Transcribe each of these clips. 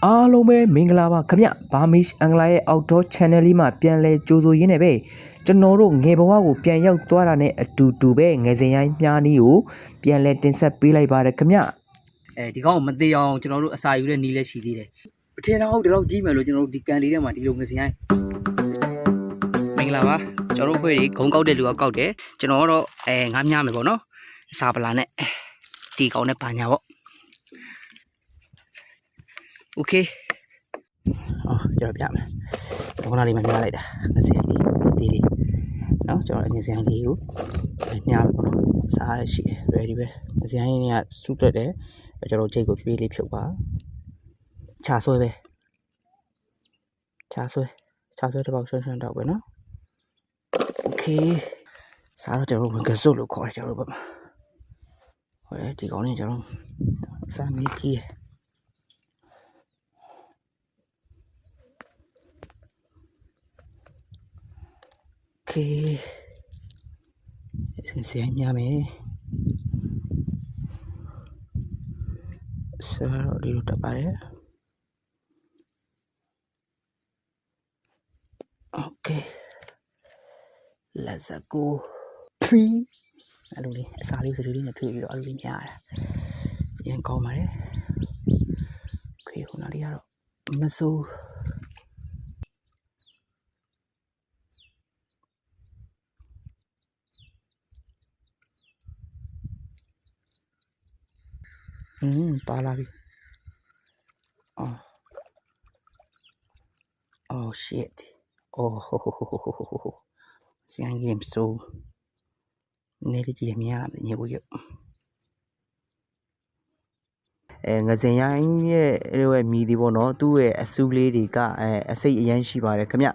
အားလုံးပဲမင်္ဂလာပါခင်ဗျဘာမစ်အင်္ဂလာရဲ့ outdoor channel လေးမှာပြန်လဲကြိုဆိုရင်းနဲ့ပဲကျွန်တော်တို့ငယ်ဘဝကိုပြန်ရောက်သွားတာနဲ့အတူတူပဲငယ်စဉ်ရိုင်းမြားနီးကိုပြန်လဲတင်ဆက်ပေးလိုက်ပါတယ်ခင်ဗျဒီကောင်မသေးအောင်ကျွန်တော်တို့အစာယူတဲ့နီးလည်းရှိသေးတယ်အထင်တော့ဟုတ်ဒီလောက်ကြီးမယ်လို့ကျွန်တော်တို့ဒီကန်လေးထဲမှာဒီလိုငယ်စဉ်ရိုင်းမင်္ဂလာပါကျွန်တော်တို့ဖွဲ့တွေဂုံကောက်တဲ့လူကကောက်တယ်ကျွန်တော်ကတော့ငါးမြားမယ်ပေါ့နော်အစာပလာနဲ့ဒီကောင်နဲ့ပါညာပေါ့โอเคကျွန်တော်ပြမယ်ဘောနာလေးမှမြားလိုက်တာငစင်လေးသေးလေးเนาะကျွန်တော်ငစင်လေးကိုမြားပေါ့နော်စားရရှိတယ် ready ပဲငစင်လေးကစုတက်တယ်ကျွန်တော်ချိတ်ကိုပြေးလေးဖြုတ်ပါခြာဆွဲပဲခြာဆွဲတစ်ပေါက်ဆွဲတော့ပဲเนาะโอเคစားတော့ကျွန်တော်ဝင်ကစုလို့ခေါ်တယ်ကျွန်တော်ဘက်မှာဟဲ့ဒီကောင်လေးကျွန်တော်စားမိကြီး Okay. Sinsihan niya may. So, dito tayo. Okay. Let's go. 3. Ano ni? Sali sa dito na 3 dito ano niya. Yan ko mare. Okay, kung nariaro. Maso. Pala bi. Oh shit. Oh. Siang game so. Nere ji miya ne bo yo. ငစင်ရိုင်းရဲ့မြည်ဒီပေါ့နော်သူ့ရဲ့အဆူးလေးတွေကအစိတ်အရန်ရှိပါတယ်ခင်ဗျ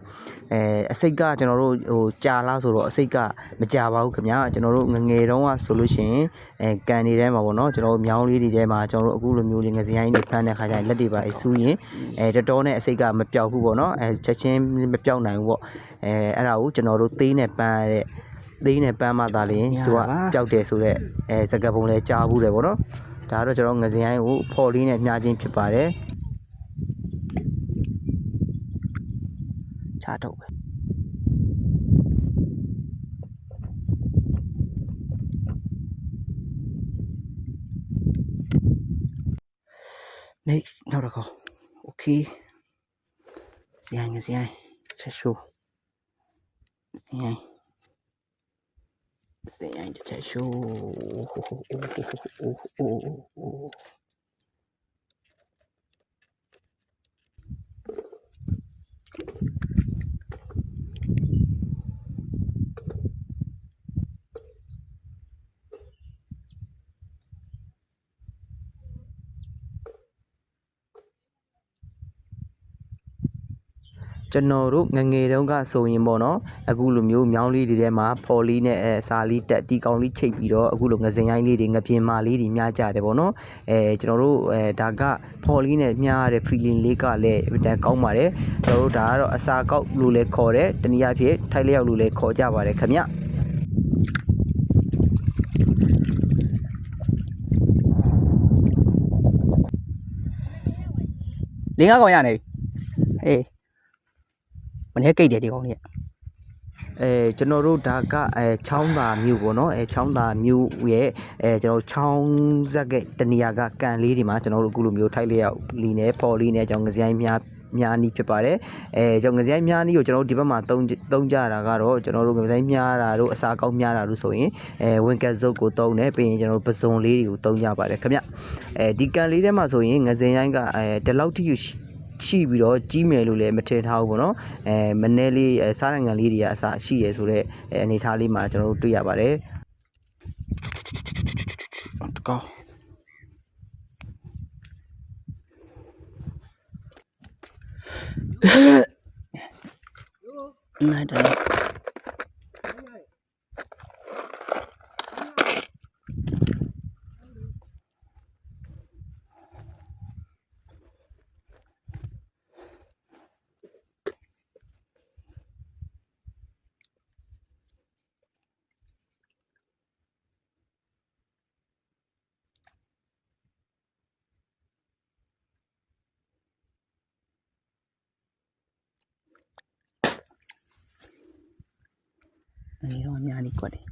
အစိတ်ကကျွန်တော်တို့ကြာလားဆိုတော့အစိတ်ကမကြာပါဘူးခင်ဗျကျွန်တော်တို့ငငယ်တုန်းကဆိုလို့ရှိရင်ကန်နေထဲမှာပေါ့နော်ကျွန်တော်တို့မြောင်းလေးတွေထဲမှာကျွန်တော်တို့အခုလိုမျိုးလေးငစင်ရိုင်းတွေဖမ်းတဲ့ခါကျရင်လက်တွေပါအဆူးရင်တော်တော်နဲ့အစိတ်ကမပြောက်ဘူးပေါ့နော်ချက်ချင်းမပြောက်နိုင်ဘူးပေါ့အဲ့ဒါကိုကျွန်တော်တို့သေးနဲ့ပန်းရတဲ့သေးနဲ့ပန်းမှသာလျှင်သူကပျောက်တယ်ဆိုတော့စကပုံလဲကြားဘူးတယ်ပေါ့နော်ဒါတော့ကျွန်တော်ငစင်ရိုင်းကိုဖော်လေးနဲ့မြားချင်းဖြစ်ပါတယ်ချားတော့ပဲနေနောက်တော့โอเคငစင်ရိုင်းချက်ရှိုးငစင်ရိုင်းချက်ရှိုးကျွန်တော်တို့ငငယ်တုန်းကဆိုရင်ပေါ့နော်အခုလိုမျိုးမြောင်းလေးတွေထဲမှာဖော်လေးနဲ့စာလေးတက်တီကောင်လေးချိတ်ပြီးတော့အခုလိုငစင်ရိုင်းလေးတွေငပြင်းမာလေးတွေမြားကြတယ်ပေါ့နော်ကျွန်တော်တို့ဒါကဖော်လေးနဲ့မြားရတဲ့ feeling လေးကလည်းအများကောင်းပါတယ်ကျွန်တော်တို့ဒါကတော့အစာကောက်လို့လည်းခေါ်တယ်တနည်းအားဖြင့်ထိုက်လျောက်လို့လည်းခေါ်ကြပါတယ်ခင်ဗျလင်းကားကောင်ရနေပြီဟေးမနေ့ကိတ်တယ်ဒီကောင်လေးကျွန်တော်တို့ဒါကချောင်းသာမြို့ပေါ့နော်ချောင်းသာမြို့ရဲ့ကျွန်တော်ချောင်းဇက်ကတနေရာကကန်လေးတွေမှာကျွန်တော်တို့အခုလိုမျိုးထိုက်လျောက်လီနဲ့ပေါ်လီနဲ့ကျွန်တော်ငစရိုင်းမြားနီးဖြစ်ပါတယ်ကျွန်တော်ငစရိုင်းမြားနီးကိုကျွန်တော်တို့ဒီဘက်မှာသုံးကြတာကတော့ကျွန်တော်တို့ငစရိုင်းမြားတာတို့အစာကောက်မြားတာတို့ဆိုရင်ဝင်ကက်စုပ်ကိုသုံးတယ်ပြီးရင်ကျွန်တော်တို့ပစုံလေးတွေကိုသုံးကြပါတယ်ခင်ဗျဒီကန်လေးထဲမှာဆိုရင်ငစရိုင်းကဒီလောက်ထိရှိပြီးတော့ကြီးမယ်လို့လည်းမထင်ထားဘူးပေါ့နော်မနေ့လေးစားနိုင်ငံလေးတွေကအစားရှိရဆိုတော့အနေထားလေးမှာကျွန်တော်တို့တွေ့ရပါတယ်တကောနိုင်တယ် နေတော့အများကြီးကွက်တယ်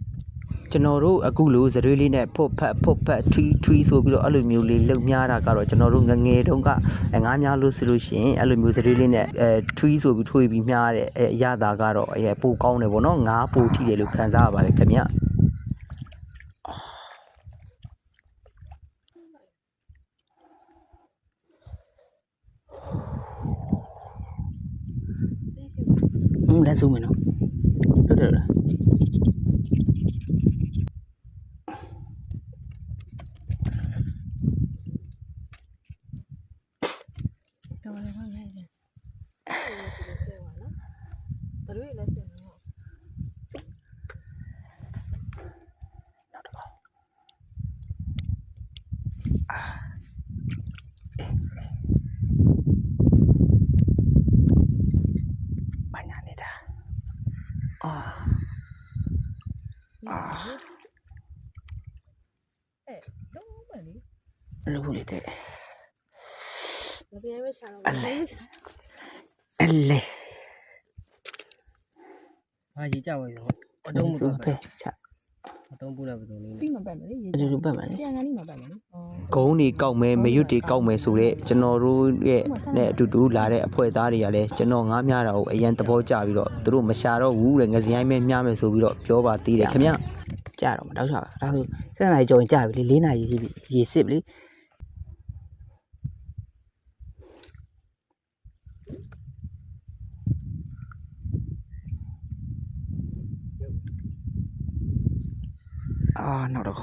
ကျွန်တော်တို့အခုလိုဇရွေးလေးနဲ့ဖွတ်ဖက်ထွီဆိုပြီးတော့အဲ့လိုမျိုးလေးလှုပ်များတာကတော့ကျွန်တော်တို့ငငယ်တုန်းကငားများလို့ဆိုလို့ရှိရင်အဲ့လိုမျိုးဇရွေးလေးနဲ့ထွီဆိုပြီးထွေပြီးများတဲ့အရသာကတော့ပိုကောင်းတယ်ပေါ့နော်ငါးပိုထိတယ်လို့ခံစားရပါတယ်ခင်ဗျ လက်စုံမယ်နော်ဟုတ်တယ်လား တော်တယ်ဟုတ်တယ်အဲ့ဒါဆွဲပါနော်ဘယ်လိုလဲဆွဲနော် ဘာညာနေတာ လုံးဝလေ လို့ဘူးလေတဲ့ မစရဲမချတော့ အဲ့လေ ဘာကြီးကြောက်ရအောင်အတုံးမှု ပဲချ အတုံးပူတဲ့ပုံလေး ပြီးမပတ်မယ်လေရေ အဲ့လိုပတ်ပါလေ ပြန်ကနေမှပတ်မယ်လေဩ ဂုံးတွေကောက်မယ်မရွတ်တွေကောက်မယ်ဆိုတော့ကျွန်တော်တို့ရဲ့နဲ့အတူတူလာတဲ့အဖွဲ့သားတွေကလည်းကျွန်တော်ငားများတာကိုအရင်သဘောကျပြီးတော့သူတို့မရှာတော့ဘူးတဲ့ငစရိုင်းမဲမြားမယ်ဆိုပြီးတော့ပြောပါသေးတယ်ခင်ဗျ ကြတော့မတောက်ချပါဒါဆို7 နာရီကျော်ရင်ကြာပြီလေ4 နာရီရှိပြီရေစစ်ပြီလေနောက်တော့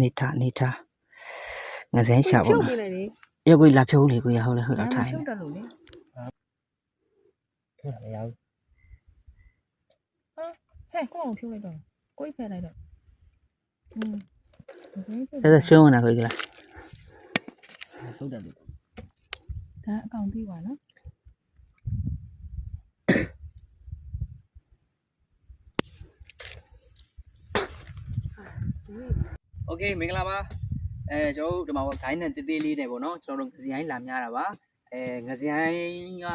နေထားငစင်းရှာပါ ဖြုတ် ဦး ပေးလိုက်လေ ရုပ်ကိုလာဖြုတ်လေကိုရဟုတ်လားဟုတ်လားထိုင် ဖြုတ်တယ်လို့လေ ဟုတ်တယ်ရော ဟဲ့ကိုအောင်ဖြုတ်လိုက်တော့ကိုကြီးဖယ်လိုက်တော့ဒါရှုံးနေတာကိုကြလား တုတ်တယ်လို့ ဒါအကောင်သေးပါနော် โอเคမင်္ဂလာပါကျွန်တော်တို့ဒီမှာဂိုင်းနဲ့တေးသေးလေးနဲ့ပေါ့နော်ကျွန်တော်တို့ငစရိုင်းလာများတာပါငစရိုင်းက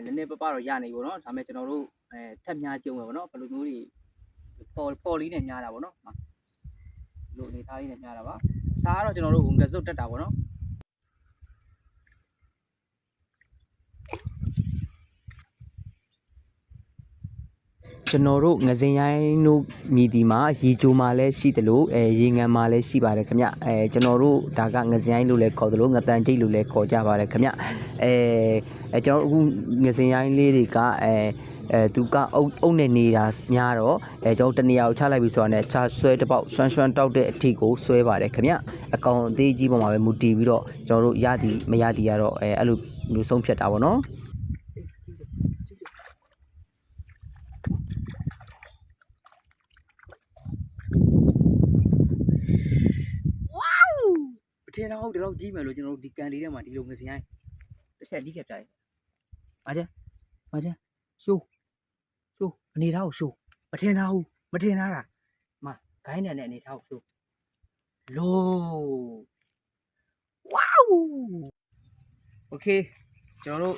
နည်းနည်းပပတော့ရနေပေါ့နော်ဒါပေမဲ့ကျွန်တော်တို့ထက်များကြုံမယ်ပေါ့နော်ဘယ်လိုမျိုးတွေပေါ်လေးနဲ့များတာပေါ့နော်ဒီလိုအနေထားလေးနဲ့များတာပါအစားကတော့ကျွန်တော်တို့ငစွတ်တက်တာပေါ့နော် ကျွန်တော်တို့ငစင်ရိုင်းတို့မြည်ဒီမှာရေချိုမှာလည်းရှိတယ်လို့ရေငန်မှာလည်းရှိပါတယ်ခင်ဗျကျွန်တော်တို့ဒါကငစင်ရိုင်းလို့လည်းခေါ်တယ်လို့ငတန်ကျိတ်လို့လည်းခေါ်ကြပါတယ်ခင်ဗျကျွန်တော်တို့အခုငစင်ရိုင်းလေးတွေကသူကအုပ်နဲ့နေတာများတော့ကျွန်တော်တနေရာကိုချလိုက်ပြီဆိုတာနဲ့ချဆွဲတစ်ပေါက်ဆွမ်းတောက်တဲ့အထိကိုဆွဲပါတယ်ခင်ဗျအကောင်အသေးကြီးပေါ်မှာပဲမူတည်ပြီးတော့ကျွန်တော်တို့ရသည်မရသည်ကတော့အဲ့လိုမျိုးဆုံးဖြတ်တာပေါ့နော် အထင်တော့ဟုတ်တယ်တော့ကြီးမယ်လို့ကျွန်တော်တို့ဒီကန်လေးထဲမှာဒီလိုငစရိုင်းတစ်ချက်ဒီခက်ပြတယ်မာချရှိုးအနေထားကိုရှိုးမထင်တာဘူးမထင်တာတာမဂိုင်းနဲ့အနေထားကိုရှိုးလို့ဝေါโอเคကျွန်တော်တို့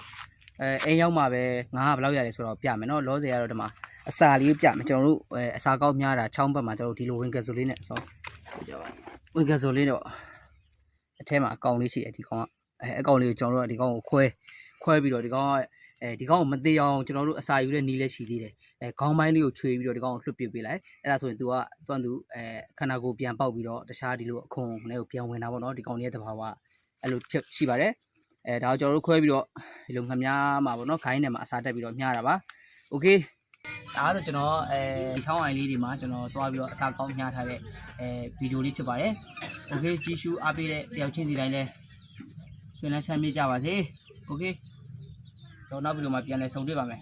အိမ်ရောက်မှာပဲငါကဘယ်လောက်ရတယ်ဆိုတော့ပြမယ်နော်လောဆယ်ကတော့ဒီမှာအစာလေးပြမယ်ကျွန်တော်တို့အစာကောက်များတာချောင်းဘက်မှာကျွန်တော်တို့ဒီလိုဝင်ကဆိုလေးနဲ့ဆောကြပါဝင်ကဆိုလေးတော့ အထဲမှာအကောင်လေးရှိတယ်ဒီကောင်ကအကောင်လေးကိုကျွန်တော်တို့ဒီကောင်ကိုခွဲပြီးတော့ဒီကောင်ကဒီကောင်ကိုမသေးအောင်ကျွန်တော်တို့အစာယူတဲ့နီးလေးရှိသေးတယ်ခေါင်းပိုင်းလေးကိုချွေပြီးတော့ဒီကောင်ကိုလွှတ်ပစ်ပေးလိုက်အဲ့ဒါဆိုရင် तू ကတွန့်သူခန္ဓာကိုယ်ပြန်ပေါက်ပြီးတော့တခြားဒီလိုအခွန်နဲ့ကိုပြန်ဝင်တာပေါ့နော်ဒီကောင်လေးရဲ့သဘာဝအဲ့လိုဖြစ်ရှိပါတယ်ဒါကိုကျွန်တော်တို့ခွဲပြီးတော့ဒီလိုငမြားမှာပေါ့နော်ခိုင်းထဲမှာအစာတက်ပြီးတော့မြားတာပါโอเคဒါကတော့ကျွန်တော်ချောင်းအိုင်လေးတွေမှာကျွန်တော်တွားပြီးတော့အစာကောင်းမြားထားတဲ့ဗီဒီယိုလေးဖြစ်ပါတယ်โอเคကြည့်ရှုအားပေးတဲ့တယောက်ချင်းစီတိုင်းလဲဆွေးနွေးချမ်းမြေ့ကြပါစေโอเคတော့နောက်ဗီဒီယိုမှာပြန်လည်ဆုံတွေ့ပါမယ်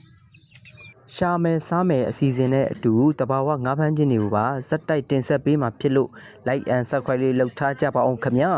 ရှာမယ်စားမယ်အစီအစဉ်နဲ့အတူတဘာဝငါးဖမ်းခြင်းတွေကိုပါစက်တိုက်တင်ဆက်ပေးမှာဖြစ်လို့ like and subscribe လေးလုပ်ထားကြပါအောင်ခင်ဗျာ